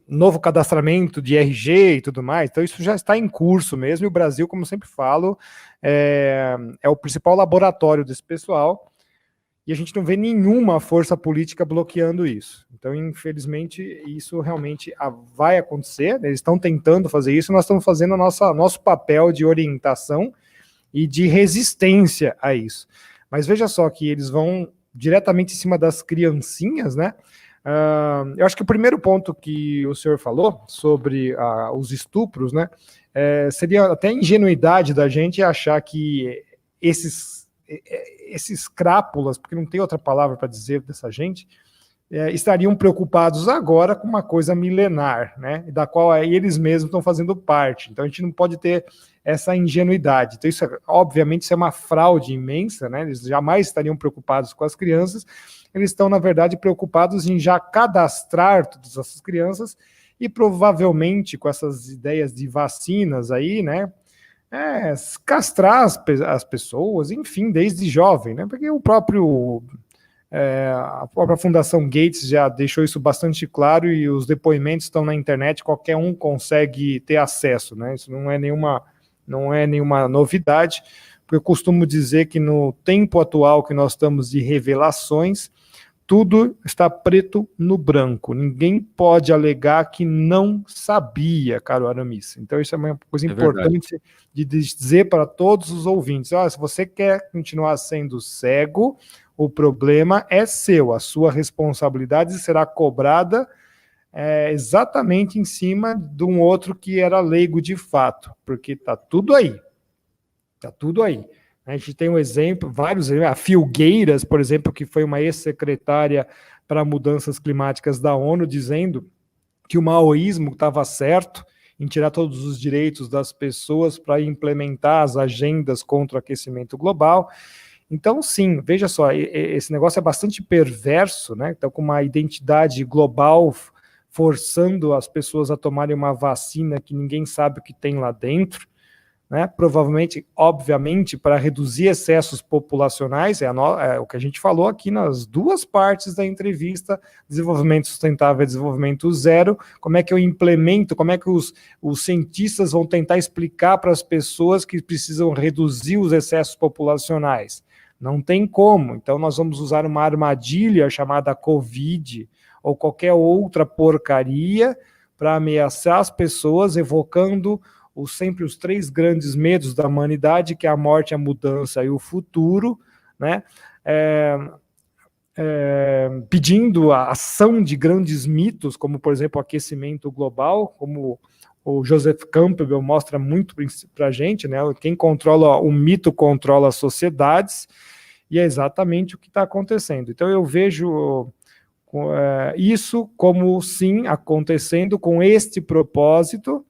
novo cadastramento de RG e tudo mais. Então isso já está em curso mesmo, e o Brasil, como sempre falo, é o principal laboratório desse pessoal, e a gente não vê nenhuma força política bloqueando isso. Então, infelizmente, isso realmente vai acontecer, né? Eles estão tentando fazer isso, nós estamos fazendo nosso papel de orientação e de resistência a isso. Mas veja só que eles vão diretamente em cima das criancinhas, né? Eu acho que o primeiro ponto que o senhor falou sobre os estupros, né, seria até ingenuidade da gente achar que esses crápulas, porque não tem outra palavra para dizer dessa gente, estariam preocupados agora com uma coisa milenar, né, da qual eles mesmos estão fazendo parte. Então a gente não pode ter essa ingenuidade. Então isso, obviamente, isso é uma fraude imensa, né, eles jamais estariam preocupados com as crianças, eles estão, na verdade, preocupados em já cadastrar todas essas crianças e provavelmente com essas ideias de vacinas aí, né, castrar as pessoas, enfim, desde jovem, né, porque a própria Fundação Gates já deixou isso bastante claro e os depoimentos estão na internet, qualquer um consegue ter acesso, né? Isso não é nenhuma novidade, porque eu costumo dizer que no tempo atual que nós estamos de revelações, tudo está preto no branco. Ninguém pode alegar que não sabia, caro Aramis. Então isso é uma coisa importante de dizer para todos os ouvintes. Se você quer continuar sendo cego, o problema é seu, a sua responsabilidade será cobrada exatamente em cima de um outro que era leigo de fato, porque está tudo aí. Está tudo aí. A gente tem um exemplo, vários exemplos, a Filgueiras, por exemplo, que foi uma ex-secretária para mudanças climáticas da ONU, dizendo que o maoísmo estava certo em tirar todos os direitos das pessoas para implementar as agendas contra o aquecimento global. Então, sim, veja só, esse negócio é bastante perverso, né? Então, com uma identidade global forçando as pessoas a tomarem uma vacina que ninguém sabe o que tem lá dentro, né? Provavelmente, obviamente, para reduzir excessos populacionais, é o que a gente falou aqui nas duas partes da entrevista, desenvolvimento sustentável e desenvolvimento zero, como é que eu implemento, como é que os cientistas vão tentar explicar para as pessoas que precisam reduzir os excessos populacionais. Não tem como, então nós vamos usar uma armadilha chamada Covid ou qualquer outra porcaria para ameaçar as pessoas, evocando sempre os três grandes medos da humanidade, que é a morte, a mudança e o futuro, né? Pedindo a ação de grandes mitos, como, por exemplo, o aquecimento global, como o Joseph Campbell mostra muito para a gente, né? Quem controla o mito controla as sociedades, e é exatamente o que está acontecendo. Então eu vejo isso como, sim, acontecendo com este propósito,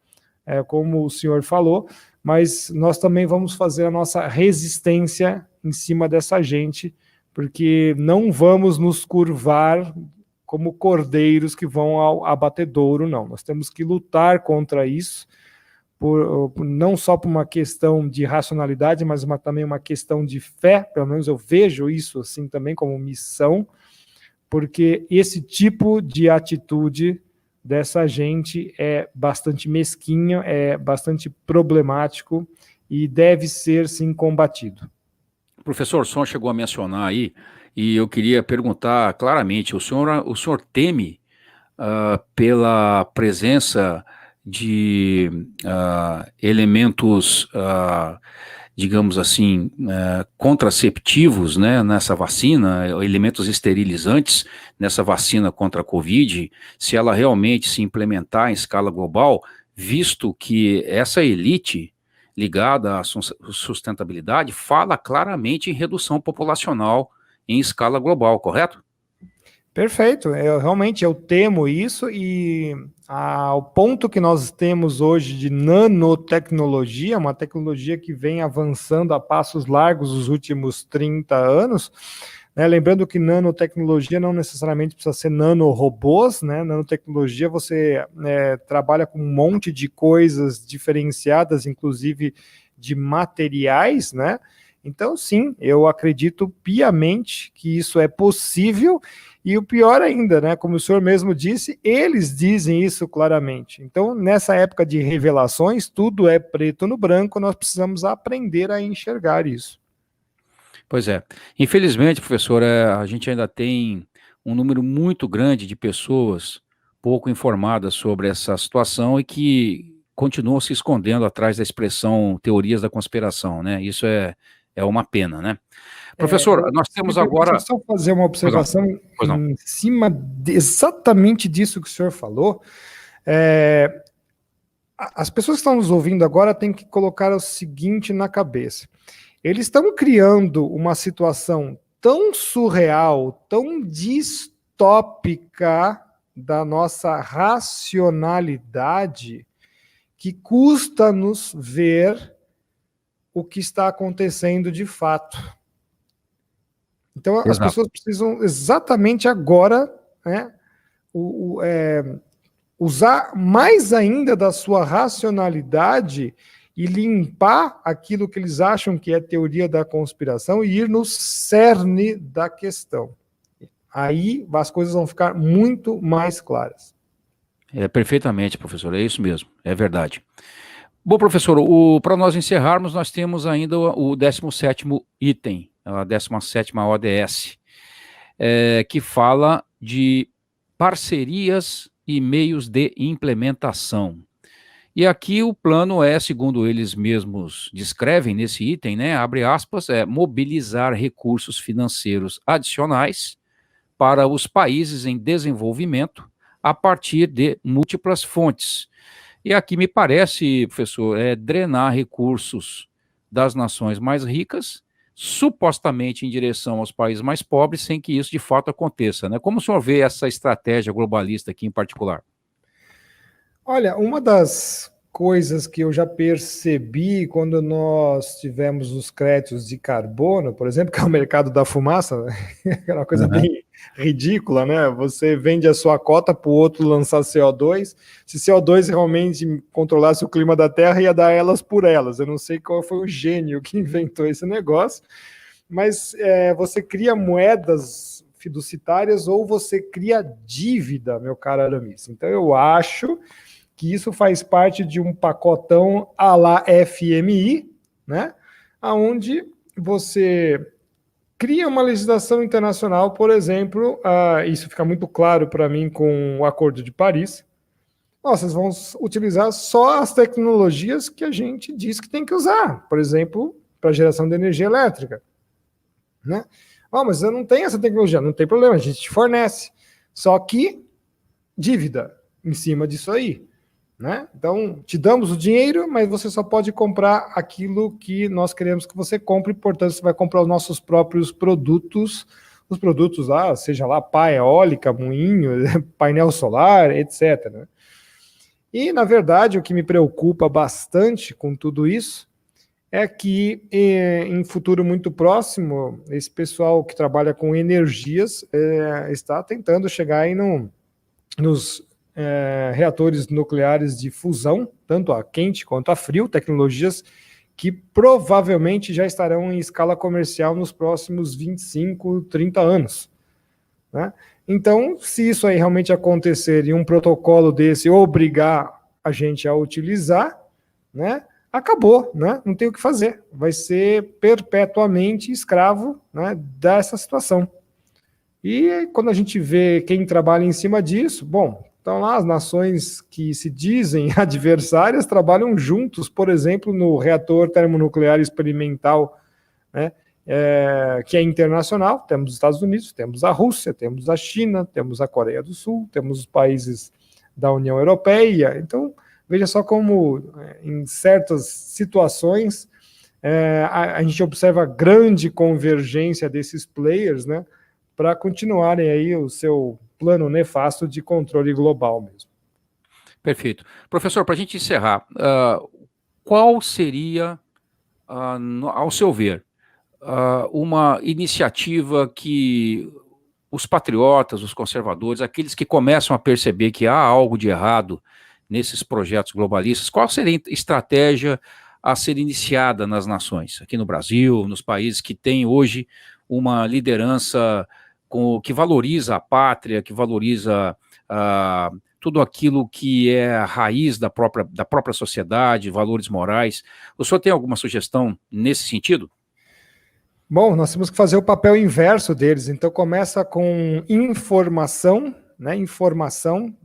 como o senhor falou, mas nós também vamos fazer a nossa resistência em cima dessa gente, porque não vamos nos curvar como cordeiros que vão ao abatedouro, não. Nós temos que lutar contra isso, não só por uma questão de racionalidade, mas também uma questão de fé, pelo menos eu vejo isso assim também como missão, porque esse tipo de atitude dessa gente é bastante mesquinho, é bastante problemático e deve ser, sim, combatido. Professor, o senhor chegou a mencionar aí, e eu queria perguntar claramente, o senhor teme pela presença de elementos, digamos assim, contraceptivos, né, nessa vacina, elementos esterilizantes nessa vacina contra a Covid, se ela realmente se implementar em escala global, visto que essa elite ligada à sustentabilidade fala claramente em redução populacional em escala global, correto? Perfeito, eu temo isso, e o ponto que nós temos hoje de nanotecnologia, uma tecnologia que vem avançando a passos largos nos últimos 30 anos, né? Lembrando que nanotecnologia não necessariamente precisa ser nanorobôs, né? Nanotecnologia você trabalha com um monte de coisas diferenciadas, inclusive de materiais, né? Então, sim, eu acredito piamente que isso é possível, e o pior ainda, né, como o senhor mesmo disse, eles dizem isso claramente. Então, nessa época de revelações, tudo é preto no branco, nós precisamos aprender a enxergar isso. Pois é. Infelizmente, professor, a gente ainda tem um número muito grande de pessoas pouco informadas sobre essa situação e que continuam se escondendo atrás da expressão teorias da conspiração, né? Isso é é uma pena, né? Professor, nós temos agora... Deixa eu só fazer uma observação em cima exatamente disso que o senhor falou. As pessoas que estão nos ouvindo agora têm que colocar o seguinte na cabeça. Eles estão criando uma situação tão surreal, tão distópica da nossa racionalidade, que custa-nos ver o que está acontecendo de fato. Então, as pessoas precisam exatamente agora, né, usar mais ainda da sua racionalidade e limpar aquilo que eles acham que é teoria da conspiração e ir no cerne da questão. Aí as coisas vão ficar muito mais claras. Perfeitamente, professor, é isso mesmo, é verdade. Bom, professor, para nós encerrarmos, nós temos ainda o 17º item, a 17ª ODS, que fala de parcerias e meios de implementação. E aqui o plano segundo eles mesmos descrevem nesse item, né, abre aspas, mobilizar recursos financeiros adicionais para os países em desenvolvimento a partir de múltiplas fontes. E aqui me parece, professor, drenar recursos das nações mais ricas, supostamente em direção aos países mais pobres, sem que isso de fato aconteça, né? Como o senhor vê essa estratégia globalista aqui em particular? Olha, uma das coisas que eu já percebi quando nós tivemos os créditos de carbono, por exemplo, que é o mercado da fumaça, né? É uma coisa bem ridícula, né? Você vende a sua cota para o outro lançar CO2. Se CO2 realmente controlasse o clima da Terra, ia dar elas por elas. Eu não sei qual foi o gênio que inventou esse negócio, mas você cria moedas fiduciárias ou você cria dívida, meu caro Aramis. Então eu acho que isso faz parte de um pacotão à la FMI, né? Onde você cria uma legislação internacional, por exemplo, isso fica muito claro para mim com o Acordo de Paris. Vocês vão utilizar só as tecnologias que a gente diz que tem que usar, por exemplo, para geração de energia elétrica, né? Mas eu não tenho essa tecnologia, não tem problema, a gente te fornece. Só que dívida em cima disso aí, né? Então, te damos o dinheiro, mas você só pode comprar aquilo que nós queremos que você compre, portanto, você vai comprar os nossos próprios produtos, os produtos lá, seja lá pá eólica, moinho, painel solar, etc, né? E, na verdade, o que me preocupa bastante com tudo isso é que, em futuro muito próximo, esse pessoal que trabalha com energias está tentando chegar aí nos reatores nucleares de fusão, tanto a quente quanto a frio, tecnologias que provavelmente já estarão em escala comercial nos próximos 25, 30 anos, né? Então, se isso aí realmente acontecer e um protocolo desse obrigar a gente a utilizar, né, acabou, né? Não tem o que fazer. Vai ser perpetuamente escravo, né, dessa situação. E quando a gente vê quem trabalha em cima disso, bom, então lá as nações que se dizem adversárias trabalham juntos, por exemplo, no reator termonuclear experimental, né, que é internacional. Temos os Estados Unidos, temos a Rússia, temos a China, temos a Coreia do Sul, temos os países da União Europeia. Então, veja só como, em certas situações, a gente observa grande convergência desses players, né, para continuarem aí o seu plano nefasto de controle global mesmo. Perfeito. Professor, para a gente encerrar, qual seria, ao seu ver, uma iniciativa que os patriotas, os conservadores, aqueles que começam a perceber que há algo de errado nesses projetos globalistas, qual seria a estratégia a ser iniciada nas nações, aqui no Brasil, nos países que têm hoje uma liderança que valoriza a pátria, que valoriza tudo aquilo que é a raiz da própria sociedade, valores morais? O senhor tem alguma sugestão nesse sentido? Bom, nós temos que fazer o papel inverso deles. Então começa com informação, né? Informação,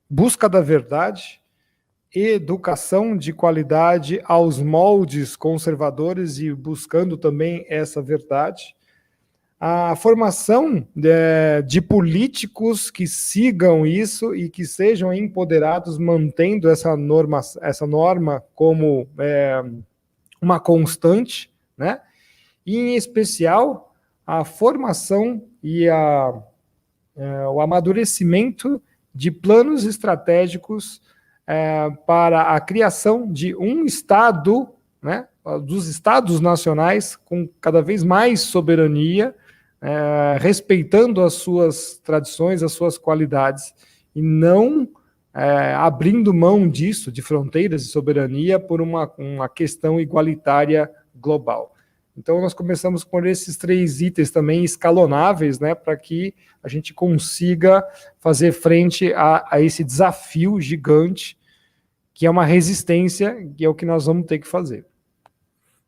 busca da verdade, educação de qualidade aos moldes conservadores e buscando também essa verdade. A formação de políticos que sigam isso e que sejam empoderados, mantendo essa norma como uma constante, né? E, em especial, a formação e o amadurecimento de planos estratégicos para a criação de um Estado, né, dos Estados nacionais, com cada vez mais soberania, respeitando as suas tradições, as suas qualidades, e não abrindo mão disso, de fronteiras de soberania, por uma questão igualitária global. Então, nós começamos com esses 3 itens também escalonáveis, né, para que a gente consiga fazer frente a esse desafio gigante, que é uma resistência, que é o que nós vamos ter que fazer.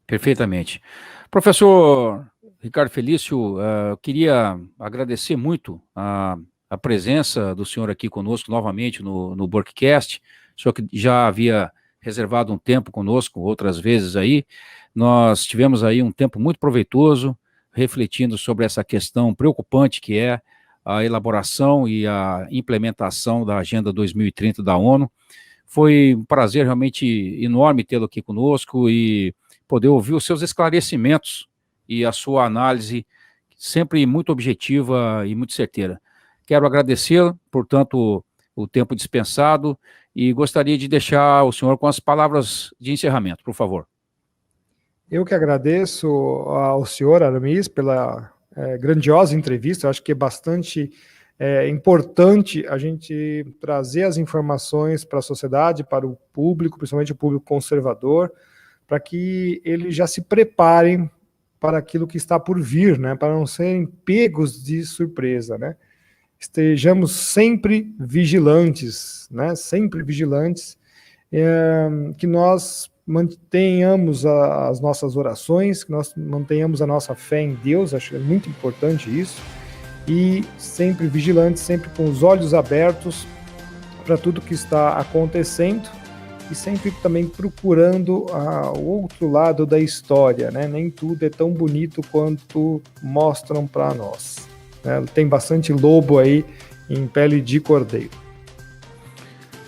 Perfeitamente. Professor Ricardo Felício, eu queria agradecer muito a presença do senhor aqui conosco novamente no Burkcast. O senhor que já havia reservado um tempo conosco outras vezes aí. Nós tivemos aí um tempo muito proveitoso, refletindo sobre essa questão preocupante que é a elaboração e a implementação da Agenda 2030 da ONU. Foi um prazer realmente enorme tê-lo aqui conosco e poder ouvir os seus esclarecimentos e a sua análise, sempre muito objetiva e muito certeira. Quero agradecê-lo, portanto, o tempo dispensado e gostaria de deixar o senhor com as palavras de encerramento, por favor. Eu que agradeço ao senhor Aramis pela grandiosa entrevista. Eu acho que é bastante importante a gente trazer as informações para a sociedade, para o público, principalmente o público conservador, para que eles já se preparem para aquilo que está por vir, né, para não serem pegos de surpresa, né? Estejamos sempre vigilantes, né, sempre vigilantes, que nós mantenhamos as nossas orações, que nós mantenhamos a nossa fé em Deus, acho que é muito importante isso, e sempre vigilantes, sempre com os olhos abertos para tudo que está acontecendo, e sempre também procurando o outro lado da história, né? Nem tudo é tão bonito quanto mostram para nós, né? Tem bastante lobo aí em pele de cordeiro.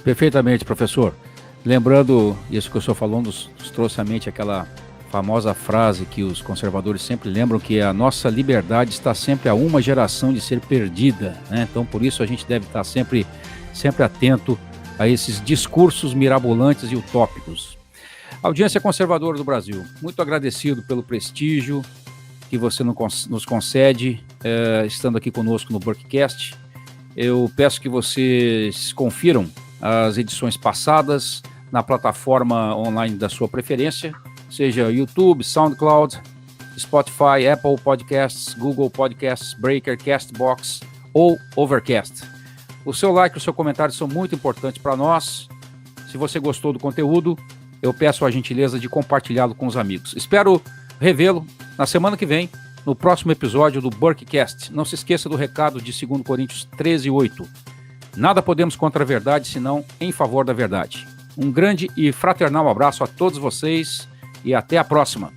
Perfeitamente, professor. Lembrando isso que o senhor falou, nos trouxe à mente aquela famosa frase que os conservadores sempre lembram, que a nossa liberdade está sempre a uma geração de ser perdida, né? Então, por isso, a gente deve estar sempre atento a esses discursos mirabolantes e utópicos. Audiência conservadora do Brasil, muito agradecido pelo prestígio que você nos concede, estando aqui conosco no Burkcast. Eu peço que vocês confiram as edições passadas na plataforma online da sua preferência, seja YouTube, SoundCloud, Spotify, Apple Podcasts, Google Podcasts, Breaker, Castbox ou Overcast. O seu like e o seu comentário são muito importantes para nós. Se você gostou do conteúdo, eu peço a gentileza de compartilhá-lo com os amigos. Espero revê-lo na semana que vem, no próximo episódio do Burkcast. Não se esqueça do recado de 2 Coríntios 13:8. Nada podemos contra a verdade, senão em favor da verdade. Um grande e fraternal abraço a todos vocês e até a próxima.